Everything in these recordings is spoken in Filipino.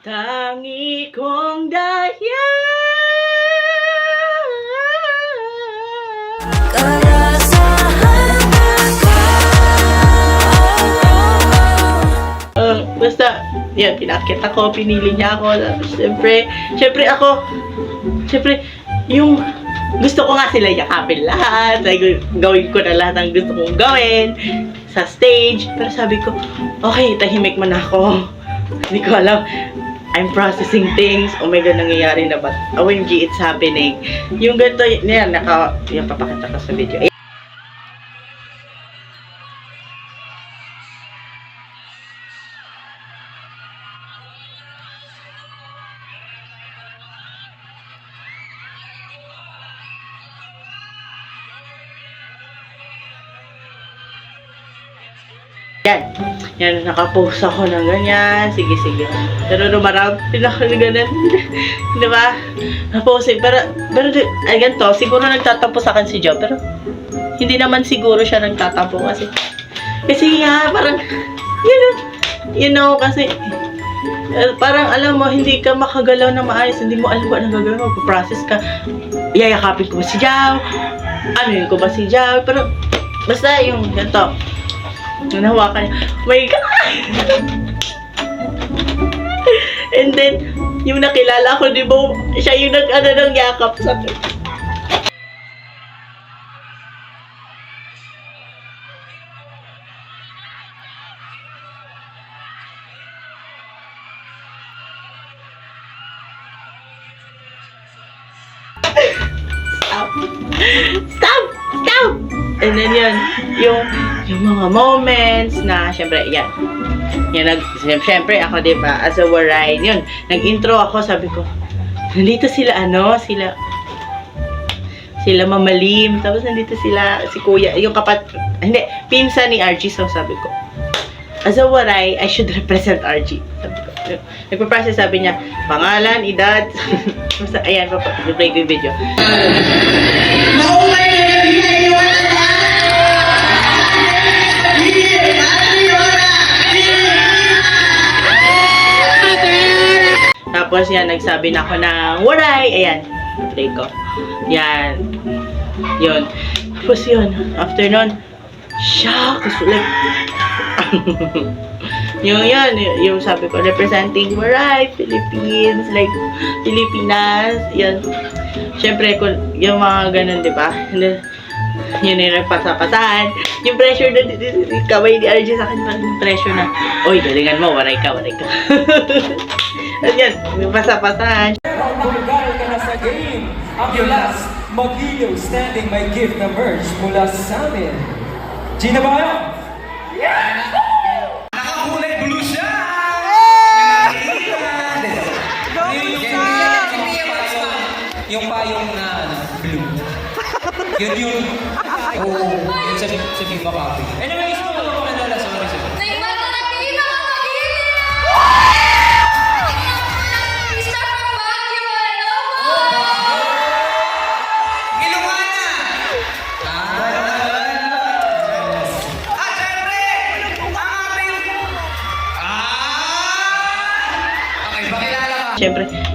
Tangi kong daya. Basta, yan, pinakit ako, pinili niya ako. Tapos, syempre, yung gusto ko nga sila yakapin lahat. Like, gawin ko na lahat ng gusto kong gawin sa stage. Pero sabi ko, okay, tahimik mo na ako. Hindi ko alam. I'm processing things. Oh my God, nangyayari na ba? OMG, it's happening. Yung ganito, yan, yung papakita ko sa video. Yan, nakapost ako ng ganyan. Sige. Pero lumarap, pinakaliganan. Di ba? Naposing. Pero, ganito, siguro nagtatampo sa akin si Joe. Pero, hindi naman siguro siya nagtatampo kasi nga, parang, kasi, parang alam mo, hindi ka makagalaw na maayos. Hindi mo alam kung ano gagawin mo. Process ka. Iyayakapin ko ba si Joe? Ano yun ko ba si Joe? Pero, basta yung ganito. Nahawakan niya. My God! And then, yung nakilala ko, di ba, siya yung nag-ano ng yakap sa akin. Stop! And then yun, yung mga moments na, syempre, yan, syempre, ako, diba, as a Waray, yun, nag-intro ako, sabi ko, nandito sila, sila Mamalim, tapos nandito sila, si Kuya, yung pinsan ni RG, so sabi ko, as a Waray, I should represent RG, sabi ko, nagpa-process, sabi niya, pangalan, edad, ayan, play ko yung video. Tapos yan, nagsabi na ako ng Waray, ayan, play ko. Yan. Yun. Tapos yun, after nun, shock, like, yung sabi ko, representing Waray, Philippines, like, Pilipinas, yan. Siyempre, yung mga ganun, di ba? Yun yung nagpasapasahan. Yung pressure na kamay ni RJ sa akin, yung pressure na, oy, galingan mo, Waray ka. At yan, yung pasapasahan. Magbuligaran ka na sa game. Ang last, mag-iyo, standing may gift na merch mula sa amin. Gina ba kayo? Yeah! Nakakulay blue siya! Yung payong na blue. Yun yung... yun sa Viva Coffee. Anyways, ito ako kanala sa mga isa.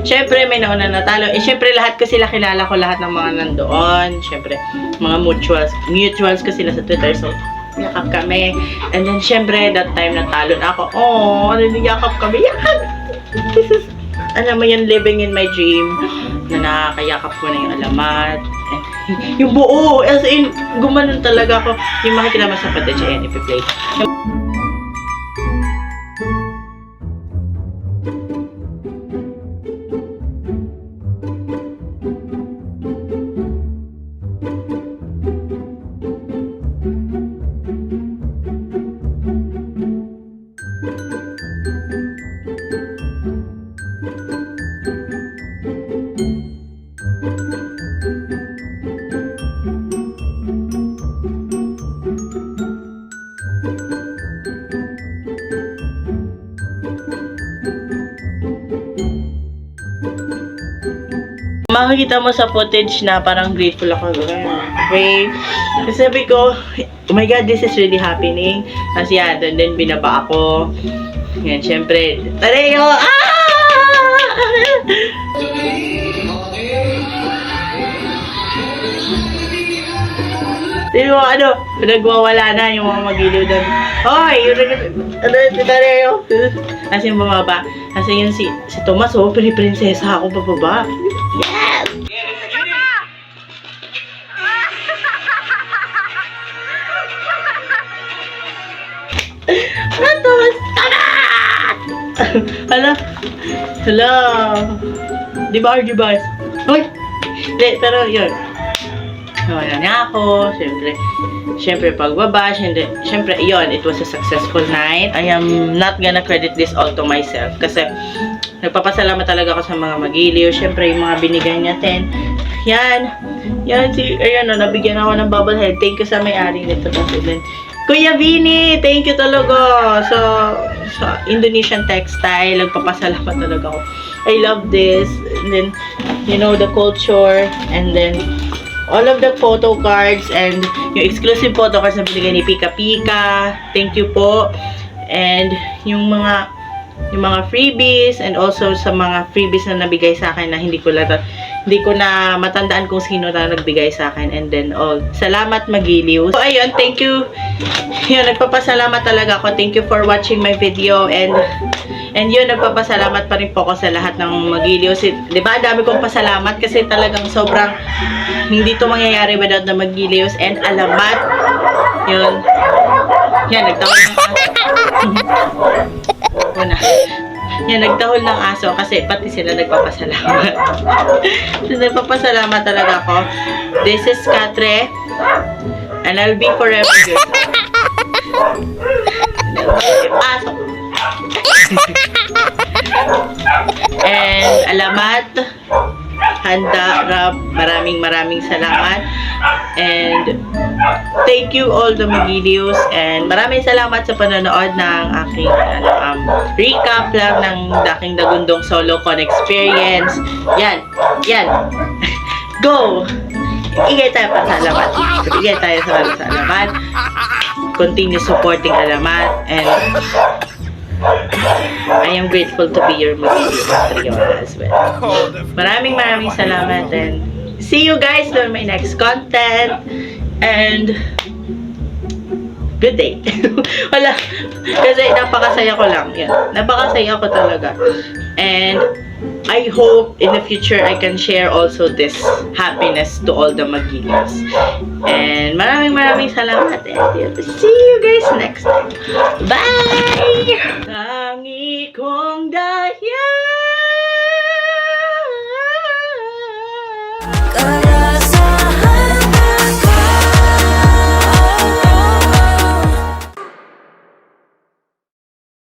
Siyempre may nauna natalo. Siyempre lahat ko sila kilala ko, lahat ng mga nandoon. Siyempre, mga mutuals ko sila sa Twitter. So, yakap kami. And then, siyempre, that time natalo na ako. Oh, yakap kami. Yakap! Alam mo yan, living in my dream. Na nakakayakap ko na yung alamat. Yung buo, as in, gumanon talaga ako. Yung makikita mo sa footage, ayan, ipi-play. makikita mo sa footage na parang grateful ako. Okay. Kasi sabi ko, oh my God, this is really happening. Kasi yan, then binaba ako. Yan, syempre, Tareo! Ah! yung ano, nagwawala na yung mga magiliw doon. Hoy! Kasi yung bumaba. Kasi yun si Tomas, oh, prinsesa ako pababa. Yes! Tomas! Hala! Hala! Di ba, Arjibas? Uy! Hindi, pero yun. Wala na ako, syempre pagbaba, syempre yun, it was a successful night. I am not gonna credit this all to myself kasi nagpapasalamat talaga ako sa mga magiliw, syempre yung mga binigay natin. Yan, ayan o, nabigyan ako ng bubble head. Thank you sa may-ari nito. Then, Kuya Vini, thank you talaga sa Indonesian Textile. Nagpapasalamat talaga ako. I love this. And then, you know, the culture. And then, all of the photo cards and yung exclusive photo cards na binigay ni Pika Pika. Thank you po. And yung mga freebies and also sa mga freebies na nabigay sa akin na hindi ko na matandaan kung sino na nagbigay sa akin. And then salamat magiliw. So ayun, thank you. Yun, nagpapasalamat talaga ako. Thank you for watching my video and yun, nagpapasalamat pa rin po ako sa lahat ng magiliw. Di ba, dami kong pasalamat kasi talagang sobrang hindi to mangyayari without the magiliws and alamat. Yun. Yan, nagtahol ng aso. Yan, nagtahol ng aso kasi pati sila nagpapasalamat. So, nagpapasalamat talaga ako. This is Katre and I'll be forever good. Aso. And alamat, handa, Rab, maraming salamat. And thank you all the magiliws and maraming salamat sa panonood ng aking recap lang ng aking Dagundong Solo Con experience. Yan. Go! Igay tayo pa sa alamat. Igay tayo sa alamat. Continue supporting alamat and I am grateful to be your magiliw as well. Maraming salamat and see you guys on my next content and good day. Wala. Kasi napakasaya ko lang. Yan. Napakasaya ko talaga. And I hope in the future I can share also this happiness to all the magiliws. And maraming salamat. And see you guys next time. Bye! Tangi kong dahil